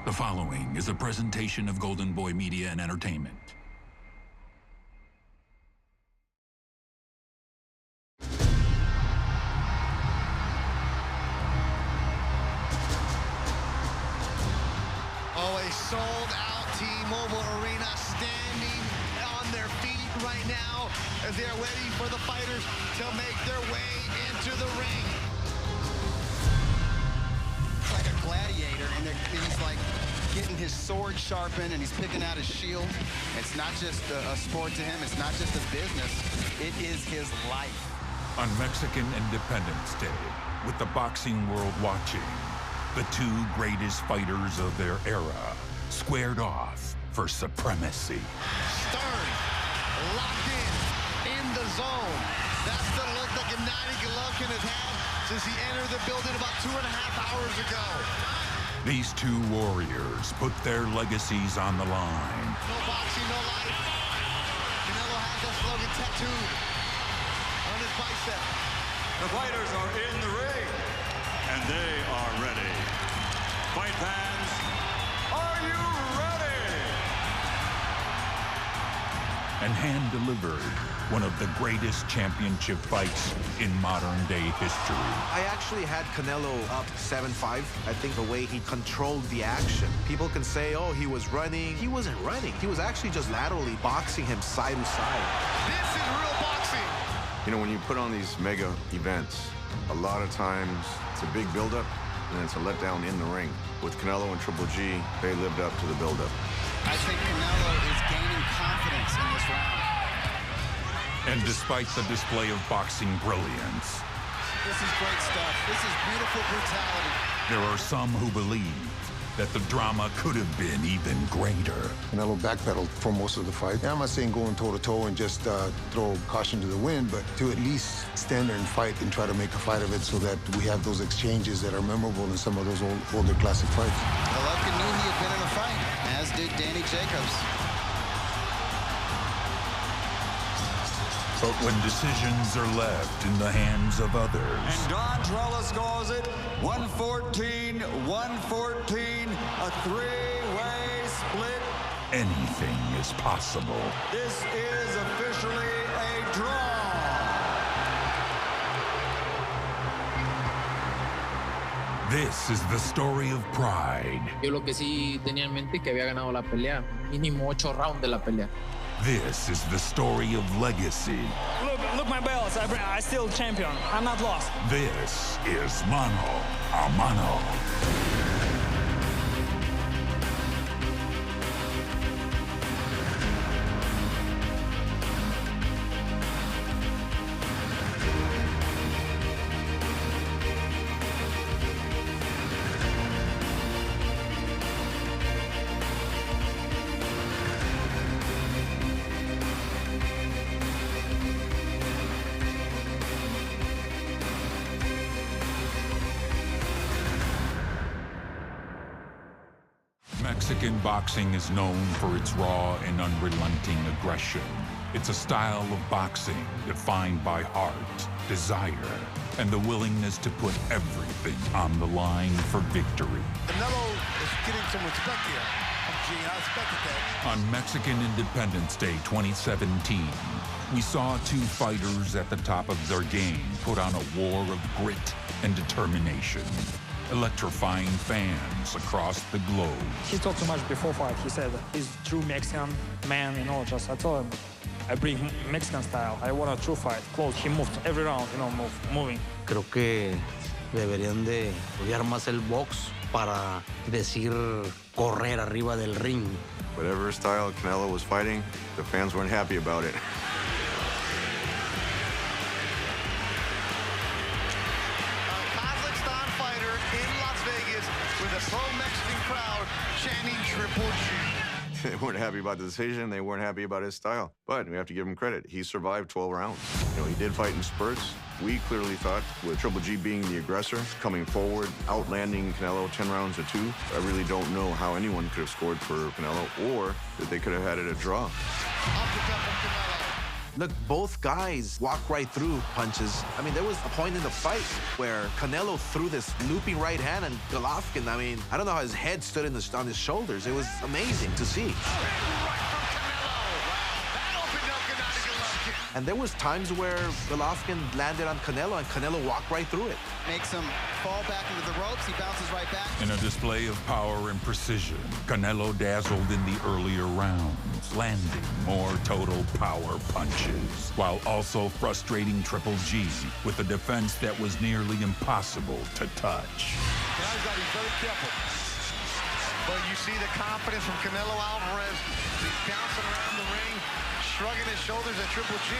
The following is a presentation of Golden Boy Media and Entertainment. Oh, a sold-out T-Mobile Arena standing on their feet right now as they are waiting for the fighters to make their way into the ring. It's like a gladiator, and he's like getting his sword sharpened, and he's picking out his shield. It's not just a sport to him. It's not just a business. It is his life. On Mexican Independence Day, with the boxing world watching, the two greatest fighters of their era squared off for supremacy. Stern, locked in the zone. That's the look that Gennady Golovkin has had since he entered the building about 2.5 hours ago. These two warriors put their legacies on the line. No boxing, no life. Canelo has that slogan tattooed on his bicep. The fighters are in the ring, and they are ready. Fight fans, are you ready? And hand-delivered one of the greatest championship fights in modern-day history. I actually had Canelo up 7-5. I think the way he controlled the action. People can say, oh, he was running. He wasn't running. He was actually just laterally boxing him side to side. This is real boxing. You know, when you put on these mega events, a lot of times it's a big buildup, and then it's a letdown in the ring. With Canelo and Triple G, they lived up to the buildup. I think Canelo is gaining confidence in this round. And despite the display of boxing brilliance, This is great stuff. This is beautiful brutality. there are some who believe that the drama could have been even greater. Canelo backpedaled for most of the fight. And I'm not saying going toe-to-toe and just throw caution to the wind, but to at least stand there and fight and try to make a fight of it so that we have those exchanges that are memorable in some of those older classic fights. Golovkin knew he had been in a fight, as did Danny Jacobs. But when decisions are left in the hands of others, And Don Trellis scores it, 114, 114, a three-way split. anything is possible. This is officially a draw. This is the story of pride. Yo lo que sí tenía en mente que había ganado la pelea, mínimo 8 rounds de la pelea. This is the story of legacy. Look my belts. I still champion. I'm not lost. This is Mano A Mano. Mexican boxing is known for its raw and unrelenting aggression. It's a style of boxing defined by heart, desire, and the willingness to put everything on the line for victory. Canelo is getting some respect here. Gee, I expected that. On Mexican Independence Day 2017, we saw two fighters at the top of their game put on a war of grit and determination, electrifying fans across the globe. He talked too much before fight. He said he's true Mexican man, just I told him I bring Mexican style. I want a true fight. Close. He moved every round, moving. Creo que deberían de odiar más el box para decir correr arriba del ring. Whatever style Canelo was fighting, the fans weren't happy about it. With a pro-Mexican crowd chanting Triple G. They weren't happy about the decision. They weren't happy about his style. But we have to give him credit. He survived 12 rounds. He did fight in spurts. We clearly thought, with Triple G being the aggressor, coming forward, outlanding Canelo 10 rounds to 2, I really don't know how anyone could have scored for Canelo or that they could have had it a draw. Uppercut from Canelo. Look, both guys walk right through punches. I mean, there was a point in the fight where Canelo threw this looping right hand, and Golovkin, I mean, I don't know how his head stood on his shoulders. It was amazing to see. And there was times where Golovkin landed on Canelo, and Canelo walked right through it. Makes him fall back into the ropes. He bounces right back. In a display of power and precision, Canelo dazzled in the earlier rounds, landing more total power punches, while also frustrating Triple G with a defense that was nearly impossible to touch. He's got to be very careful. But you see the confidence from Canelo Alvarez. He's bouncing around the ring, shrugging his shoulders at Triple G,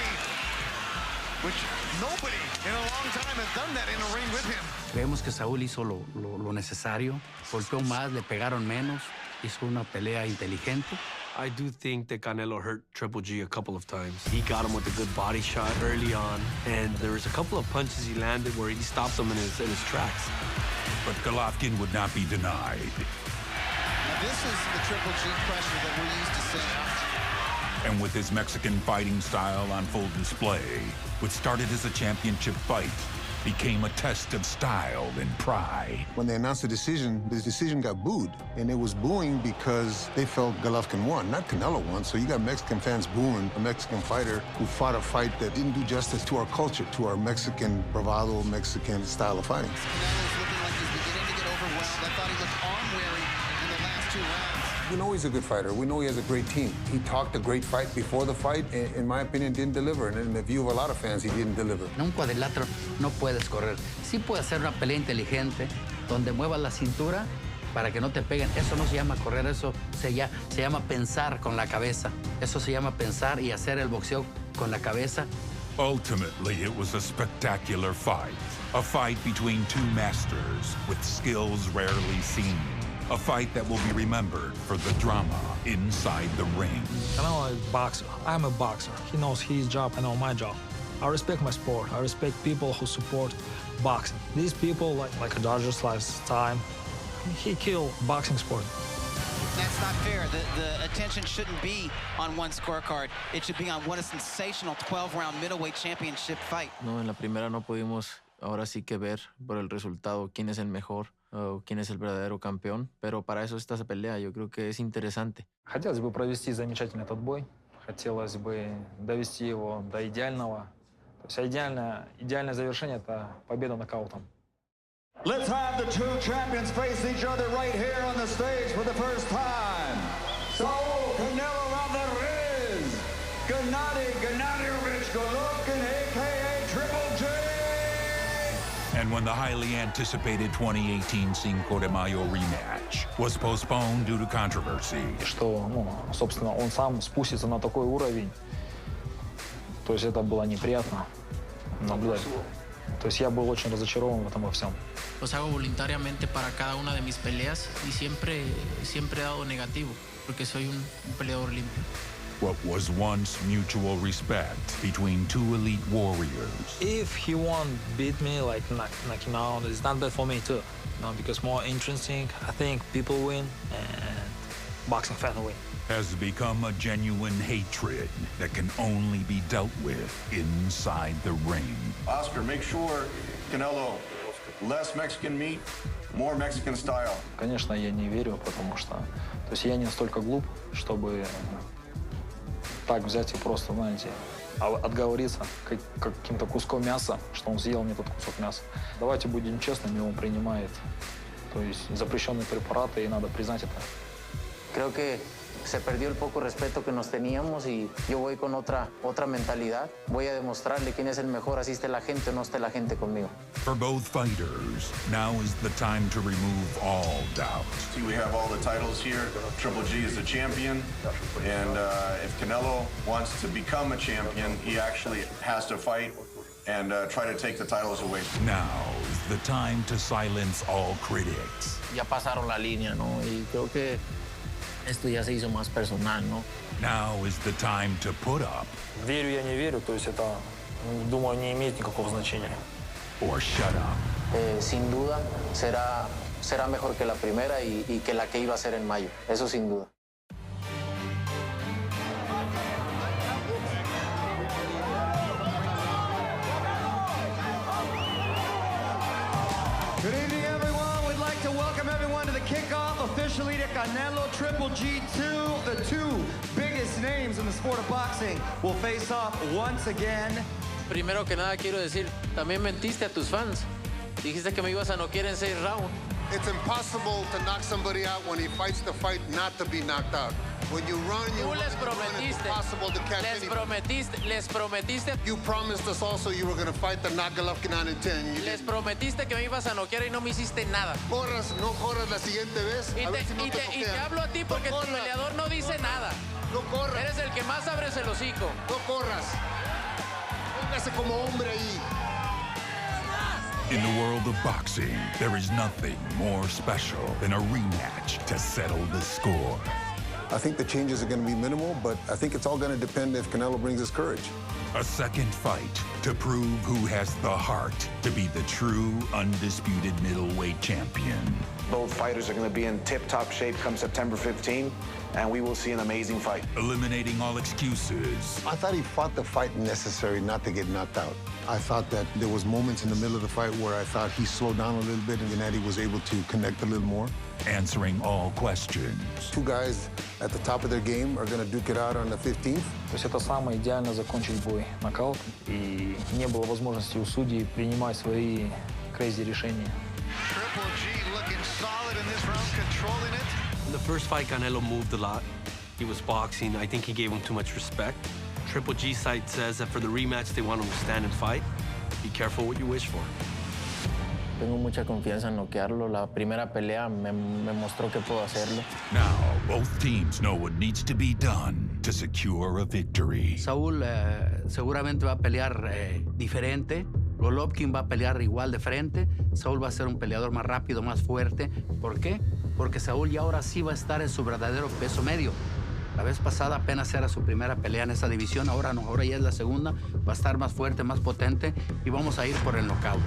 which nobody in a long time has done that in a ring with him. Creemos que Saúl hizo lo necesario, golpeó más, le pegaron menos, hizo una pelea inteligente. I do think that Canelo hurt Triple G a couple of times. He got him with a good body shot early on, and there was a couple of punches he landed where he stopped him in his tracks. But Golovkin would not be denied. Now this is the Triple G pressure that we're used to seeing. And with his Mexican fighting style on full display, what started as a championship fight became a test of style and pride. When they announced the decision got booed. And it was booing because they felt Golovkin won, not Canelo won. So you got Mexican fans booing a Mexican fighter who fought a fight that didn't do justice to our culture, to our Mexican bravado, Mexican style of fighting. Canelo's looking like he's beginning to get overwhelmed. I thought he looked arm-weary in the last 2 rounds. We know he's a good fighter. We know he has a great team. He talked a great fight before the fight, and in my opinion, didn't deliver. And in the view of a lot of fans, he didn't deliver. En un cuadrilátero no puedes correr. Sí puedes hacer una pelea inteligente donde muevas la cintura para que no te peguen. Eso no se llama correr, eso se llama pensar con la cabeza. Eso se llama pensar y hacer el boxeo con la cabeza. Ultimately, it was a spectacular fight. A fight between two masters with skills rarely seen. A fight that will be remembered for the drama inside the ring. Canelo is a boxer. I'm a boxer. He knows his job, I know my job. I respect my sport. I respect people who support boxing. These people, like a Dodgers last time, he killed boxing sport. That's not fair. The attention shouldn't be on one scorecard. It should be on what a sensational 12-round middleweight championship fight. No, en la primera no pudimos ahora sí que ver por el resultado quién es el mejor o quién es el verdadero campeón, pero para eso está esa pelea. Yo creo que es interesante. Хотелось бы провести замечательный этот бой. Хотелось бы довести его до идеального. То есть идеальное завершение – это победа нокаутом. Let's have the two champions face each other right here on the stage for the first time. Saúl Canelo Alvarez, Gennady Golovkin, a.k.a. Triple G. And when the highly anticipated 2018 Cinco de Mayo rematch was postponed due to controversy, Что, собственно, он сам спустится на такой уровень. То есть это было неприятно наблюдать. То есть я был очень разочарован в этом во всем. Los hago voluntariamente para cada una de mis peleas y siempre he dado negativo porque soy un peleador limpio. what was once mutual respect between two elite warriors. If he won't beat me, like knock him out, it's not bad for me too. Because more interesting, I think people win and boxing fan win. Has become a genuine hatred that can only be dealt with inside the ring. Oscar, make sure, Canelo, less Mexican meat, more Mexican style. Конечно, я не верю, потому что... То есть я не настолько глуп, чтобы так взять и просто, знаете, отговориться каким-то куском мяса, что он съел не тот кусок мяса. Давайте будем честными, он принимает, то есть запрещенные препараты, и надо признать это. Creo que se perdió el poco respeto que nos teníamos y yo voy con otra mentalidad. Voy a demostrarle quién es el mejor, así esté la gente o no esté la gente conmigo. For both fighters, now is the time to remove all doubt. See, we have all the titles here. Triple G is the champion. And if Canelo wants to become a champion, he actually has to fight and try to take the titles away. Now is the time to silence all critics. Ya pasaron la línea, ¿no? Y creo que esto ya se hizo más personal, ¿no? Now is the time to put up. Верю я, не верю, то есть это, думаю, не имеет никакого значения. Or shut up. Sin duda será mejor que la primera y que la que iba a ser en mayo. Eso sin duda. Good evening, everyone. We'd like to welcome everyone to the kickoff officially to Canelo Triple G2. The two biggest names in the sport of boxing will face off once again. Primero que nada quiero decir, también mentiste a tus fans. Dijiste que me ibas a noquear en 6 rounds. It's impossible to knock somebody out when he fights the fight not to be knocked out. When you run, Tú les prometiste, it's impossible to catch les prometiste. You promised us also you were going to fight the knock Golovkin out in 10. Les prometiste que me ibas a noquear y no me hiciste nada. Corras, no corras la siguiente vez. Y te hablo a ti porque tu peleador no dice nada. No corras. Eres el que más abres el hocico. No corras. Póngase como hombre ahí. In the world of boxing, there is nothing more special than a rematch to settle the score. I think the changes are going to be minimal, but I think it's all going to depend if Canelo brings his courage. A second fight to prove who has the heart to be the true undisputed middleweight champion. Both fighters are going to be in tip-top shape come September 15, and we will see an amazing fight. Eliminating all excuses. I thought he fought the fight necessary not to get knocked out. I thought that there was moments in the middle of the fight where I thought he slowed down a little bit and Gennady was able to connect a little more. Answering all questions. Two guys at the top of their game are going to duke it out on the 15th. То есть это самое идеально закончить бой нокаутом. И не было возможности у судей принимать свои crazy решения. Triple G looking solid in this round, controlling it. In the first fight, Canelo moved a lot. He was boxing. I think he gave him too much respect. Triple G side says that for the rematch, they want him to stand and fight. Be careful what you wish for. Tengo mucha confianza en noquearlo. La primera pelea me mostró que puedo hacerlo. Now, both teams know what needs to be done to secure a victory. Saúl seguramente va a pelear diferente. Golovkin va a pelear igual de frente. Saúl va a ser un peleador más rápido, más fuerte. ¿Por qué? Porque Saúl ya ahora sí va a estar en su verdadero peso medio. La vez pasada apenas era su primera pelea en esa división. Ahora no, ahora ya es la segunda. Va a estar más fuerte, más potente y vamos a ir por el knockout.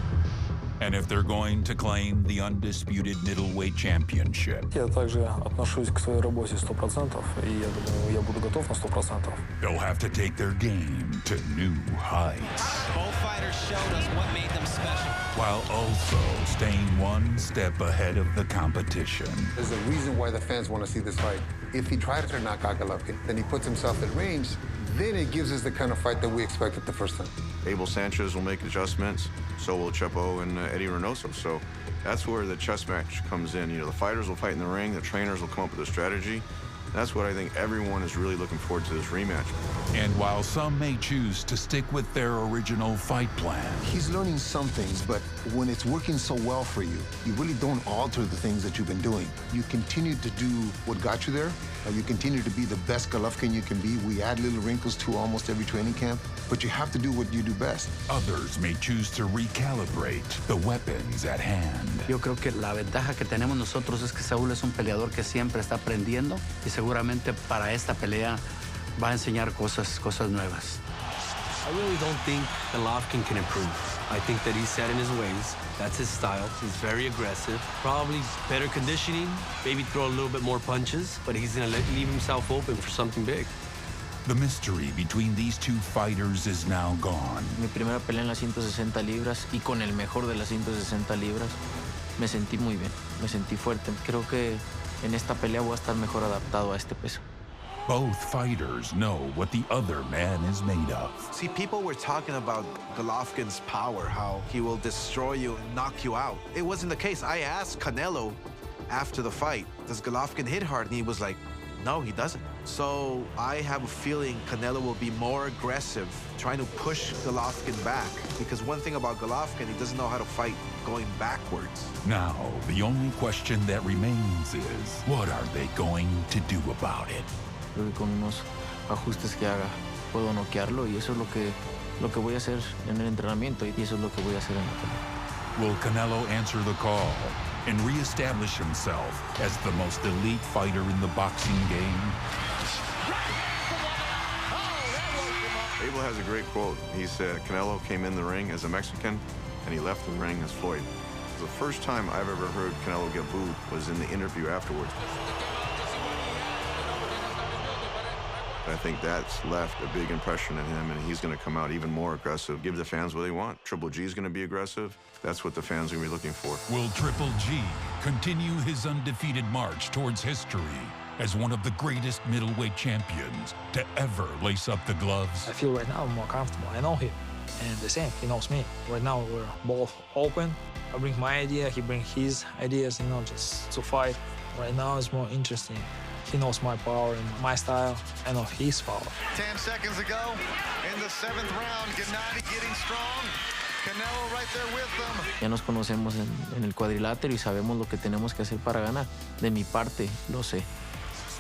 And if they're going to claim the undisputed middleweight championship, Я также отношусь к своей работе 100%, и я думаю, я буду готов на 100%. they'll have to take their game to new heights. Both fighters showed us what made them special. While also staying one step ahead of the competition. There's a reason why the fans want to see this fight. If he tries to knock out Golovkin, then he puts himself at range, then it gives us the kind of fight that we expected the first time. Abel Sanchez will make adjustments, so will Chepo and Eddie Reynoso. So that's where the chess match comes in. You know, the fighters will fight in the ring, the trainers will come up with a strategy. That's what I think everyone is really looking forward to this rematch. And while some may choose to stick with their original fight plan, He's learning some things, but when it's working so well for you, you really don't alter the things that you've been doing. You continue to do what got you there. You continue to be the best Golovkin you can be. We add little wrinkles to almost every training camp, but you have to do what you do best. others may choose to recalibrate the weapons at hand. Yo creo que la ventaja que tenemos nosotros es que Saúl es un peleador que siempre está aprendiendo y seguramente para esta pelea va a enseñar cosas nuevas. I really don't think Golovkin can improve. I think that he's set in his ways. That's his style. He's very aggressive. Probably better conditioning, maybe throw a little bit more punches, but he's going to leave himself open for something big. The mystery between these two fighters is now gone. Mi primera pelea en las 160 libras y con el mejor de las 160 libras me sentí muy bien, me sentí fuerte. Creo que en esta pelea voy a estar mejor adaptado a este peso. Both fighters know what the other man is made of. See, people were talking about Golovkin's power, how he will destroy you and knock you out. It wasn't the case. I asked Canelo after the fight, does Golovkin hit hard? And he was like, no, he doesn't. So I have a feeling Canelo will be more aggressive, trying to push Golovkin back. Because one thing about Golovkin, he doesn't know how to fight going backwards. Now, the only question that remains is, what are they going to do about it? Creo que con unos ajustes que haga puedo noquearlo y eso es lo que voy a hacer en el entrenamiento y eso es lo que voy a hacer en la pelea. Will Canelo answer the call and reestablish himself as the most elite fighter in the boxing game? Abel has a great quote. He said, Canelo came in the ring as a Mexican, and he left the ring as Floyd. The first time I've ever heard Canelo get booed was in the interview afterwards. I think that's left a big impression in him, and he's going to come out even more aggressive, give the fans what they want. Triple G is going to be aggressive. That's what the fans are going to be looking for. Will Triple G continue his undefeated march towards history as one of the greatest middleweight champions to ever lace up the gloves? I feel right now more comfortable. I know him, and the same, he knows me. Right now, we're both open. I bring my idea, he brings his ideas, just to fight. Right now, it's more interesting. He knows my power and my style. I know his power. 10 seconds ago, in the 7th round, Gennady getting strong. Canelo right there with them. Ya nos conocemos en el cuadrilátero y sabemos lo que tenemos que hacer para ganar. De mi parte, lo sé.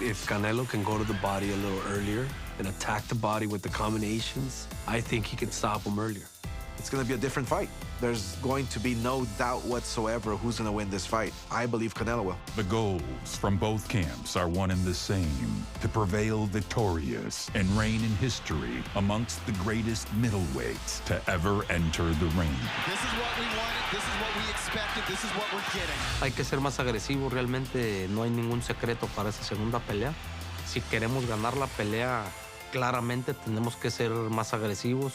If Canelo can go to the body a little earlier and attack the body with the combinations, I think he can stop him earlier. It's going to be a different fight. There's going to be no doubt whatsoever who's going to win this fight. I believe Canelo will. The goals from both camps are one and the same: to prevail victorious and reign in history amongst the greatest middleweights to ever enter the ring. This is what we wanted, this is what we expected, this is what we're getting. Hay que ser más agresivos, realmente no hay ningún secreto para esa segunda pelea. Si queremos ganar la pelea, claramente tenemos que ser más agresivos.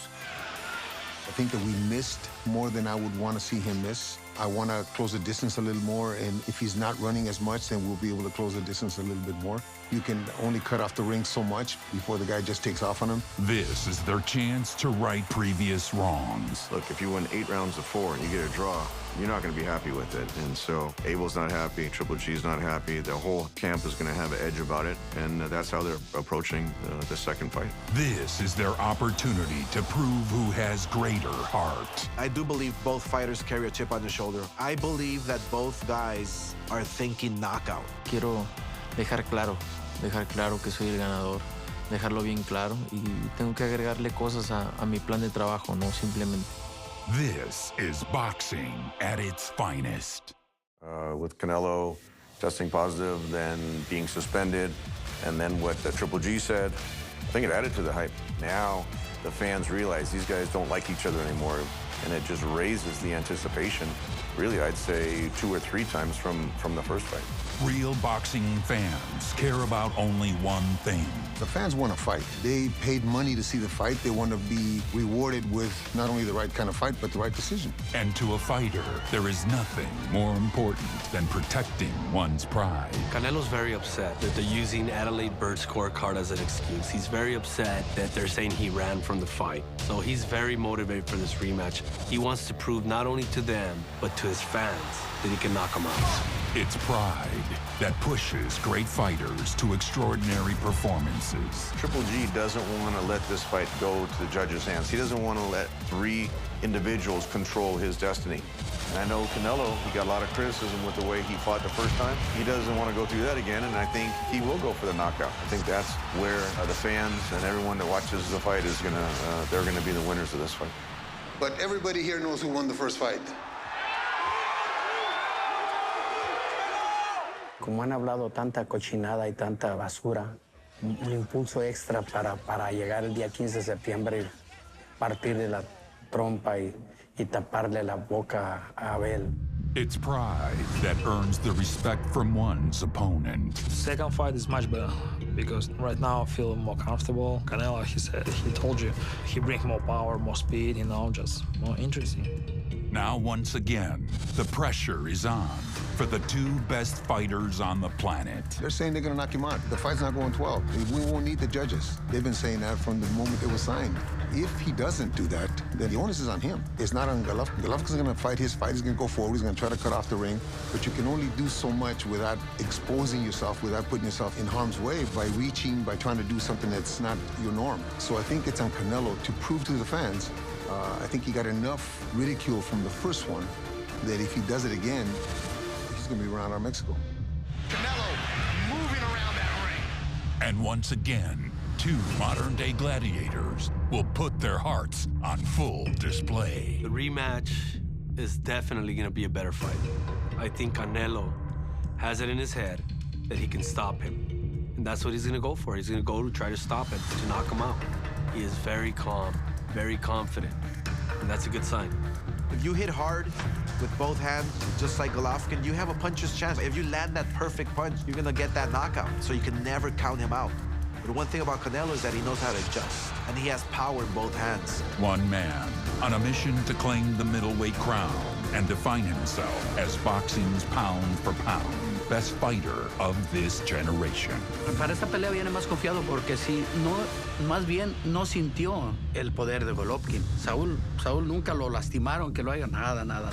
I think that we missed more than I would want to see him miss. I want to close the distance a little more, and if he's not running as much, then we'll be able to close the distance a little bit more. You can only cut off the ring so much before the guy just takes off on him. This is their chance to right previous wrongs. Look, if you win 8 rounds of 4 and you get a draw, you're not going to be happy with it. And so Abel's not happy, Triple G's not happy. The whole camp is going to have an edge about it, and that's how they're approaching the second fight. This is their opportunity to prove who has greater heart. I do believe both fighters carry a chip on their shoulder. I believe that both guys are thinking knockout. Quiero dejar claro que soy el ganador, dejarlo bien claro, y tengo que agregarle cosas a mi plan de trabajo, no simplemente. This is boxing at its finest. With Canelo testing positive, then being suspended, and then what Triple G said, I think it added to the hype. Now the fans realize these guys don't like each other anymore, and it just raises the anticipation, really, I'd say 2 or 3 times from the first fight. Real boxing fans care about only one thing. The fans want to fight. They paid money to see the fight. They want to be rewarded with not only the right kind of fight, but the right decision. And to a fighter, there is nothing more important than protecting one's pride. Canelo's very upset that they're using Adelaide Bird's scorecard as an excuse. He's very upset that they're saying he ran from the fight. So he's very motivated for this rematch. He wants to prove not only to them, but to his fans that he can knock them out. It's pride that pushes great fighters to extraordinary performances. Triple G doesn't want to let this fight go to the judges' hands. He doesn't want to let 3 individuals control his destiny. And I know Canelo, he got a lot of criticism with the way he fought the first time. He doesn't want to go through that again, and I think he will go for the knockout. I think that's where the fans and everyone that watches the fight is they're gonna be the winners of this fight. But everybody here knows who won the first fight. Como han hablado tanta cochinada y tanta basura, un impulso extra para llegar el día 15 de septiembre y partirle la trompa y taparle la boca a Abel. It's pride that earns the respect from one's opponent. Second fight is much better because right now I feel more comfortable. Canelo, he told you, he brings more power, more speed, just more interesting. Now, once again, the pressure is on for the 2 best fighters on the planet. They're saying they're going to knock him out. The fight's not going 12. We won't need the judges. They've been saying that from the moment it was signed. If he doesn't do that, then the onus is on him. It's not on Golovkin. Golovkin's going to fight his fight. He's going to go forward. He's going to try to cut off the ring. But you can only do so much without exposing yourself, without putting yourself in harm's way, by reaching, by trying to do something that's not your norm. So I think it's on Canelo to prove to the fans. I think he got enough ridicule from the first one that if he does it again, he's going to be around our Mexico. Canelo moving around that ring. And once again, 2 modern-day gladiators will put their hearts on full display. The rematch is definitely going to be a better fight. I think Canelo has it in his head that he can stop him. And that's what he's going to go for. He's going to go to try to stop him, to knock him out. He is very calm, very confident, and that's a good sign. If you hit hard with both hands, just like Golovkin, you have a puncher's chance. If you land that perfect punch, you're going to get that knockout, so you can never count him out. But one thing about Canelo is that he knows how to adjust, and he has power in both hands. One man on a mission to claim the middleweight crown and define himself as boxing's pound for pound best fighter of this generation. Para esta pelea viene más confiado porque sí, no, más bien no sintió el poder de Golovkin. Saúl nunca lo lastimaron, que lo haga nada.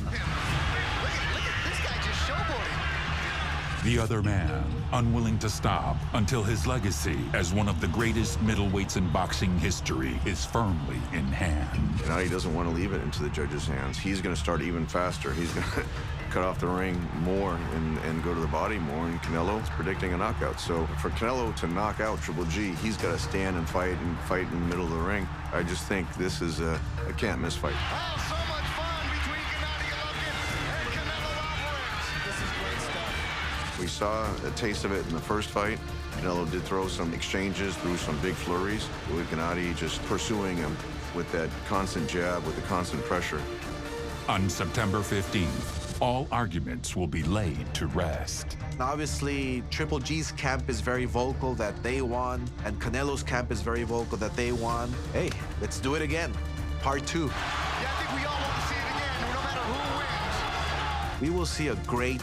The other man, unwilling to stop until his legacy as one of the greatest middleweights in boxing history is firmly in hand. Gennady doesn't want to leave it into the judges' hands. He's going to start even faster. He's going to cut off the ring more and go to the body more, and Canelo's predicting a knockout. So for Canelo to knock out Triple G, he's got to stand and fight in the middle of the ring. I just think this is a can't-miss fight. Oh, so much fun between Gennady Golovkin and Canelo Alvarez. This is great stuff. We saw a taste of it in the first fight. Canelo did throw some exchanges, threw some big flurries, with Gennady just pursuing him with that constant jab, with the constant pressure. On September 15th, all arguments will be laid to rest. Obviously, Triple G's camp is very vocal that they won, and Canelo's camp is very vocal that they won. Hey, let's do it again. Part 2. Yeah, I think we all want to see it again, no matter who wins. We will see a great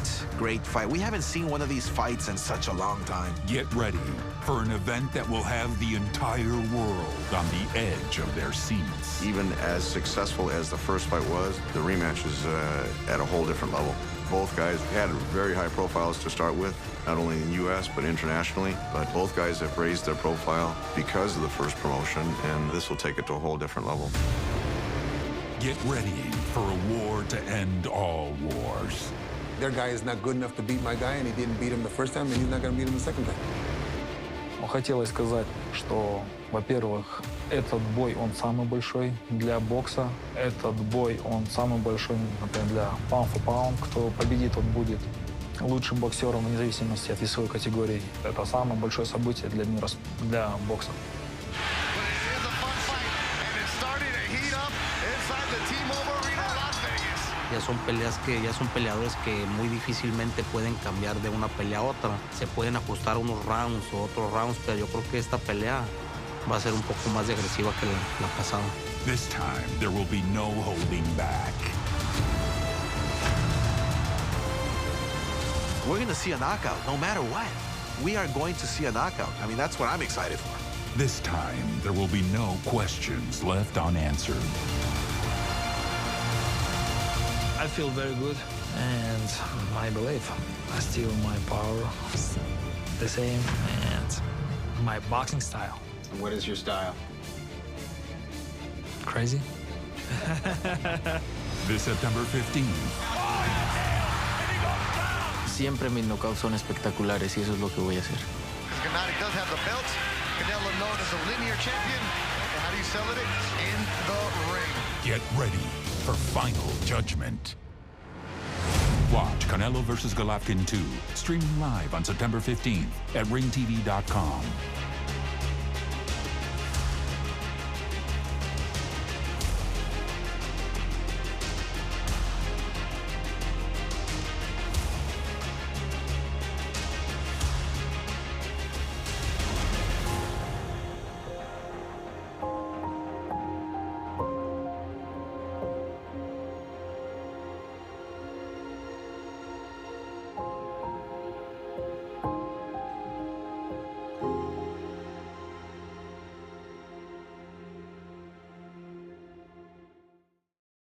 fight. We haven't seen one of these fights in such a long time. Get ready for an event that will have the entire world on the edge of their seats. Even as successful as the first fight was, the rematch is at a whole different level. Both guys had very high profiles to start with, not only in the U.S., but internationally. But both guys have raised their profile because of the first promotion, and this will take it to a whole different level. Get ready for a war to end all wars. Their guy is not good enough to beat my guy, and he didn't beat him the first time, and he's not going to beat him the second time. Хотелось сказать, что, во-первых, этот бой, он самый большой для бокса. Этот бой, он самый большой, например, для pound for pound. Кто победит, тот будет лучшим боксером вне зависимости от весовой категории. Это самое большое событие для мира, для бокса. Ya son peleadores que muy difícilmente pueden cambiar de una pelea a otra. Se pueden ajustar unos rounds o otros rounds, pero yo creo que esta pelea va a ser un poco más agresiva que la pasada. This time, there will be no holding back. We're going to see a knockout, no matter what. We are going to see a knockout. I mean, that's what I'm excited for. This time, there will be no questions left unanswered. I feel very good, and I believe still my power is the same, and my boxing style. What is your style? Crazy. This September 15th. Siempre mis knockouts son espectaculares y eso es lo que voy a hacer. Gennady does have the belt. Canelo known as a linear champion. And how do you sell it? In the ring. Get ready for final judgment. Watch Canelo vs. Golovkin 2, streaming live on September 15th at ringtv.com.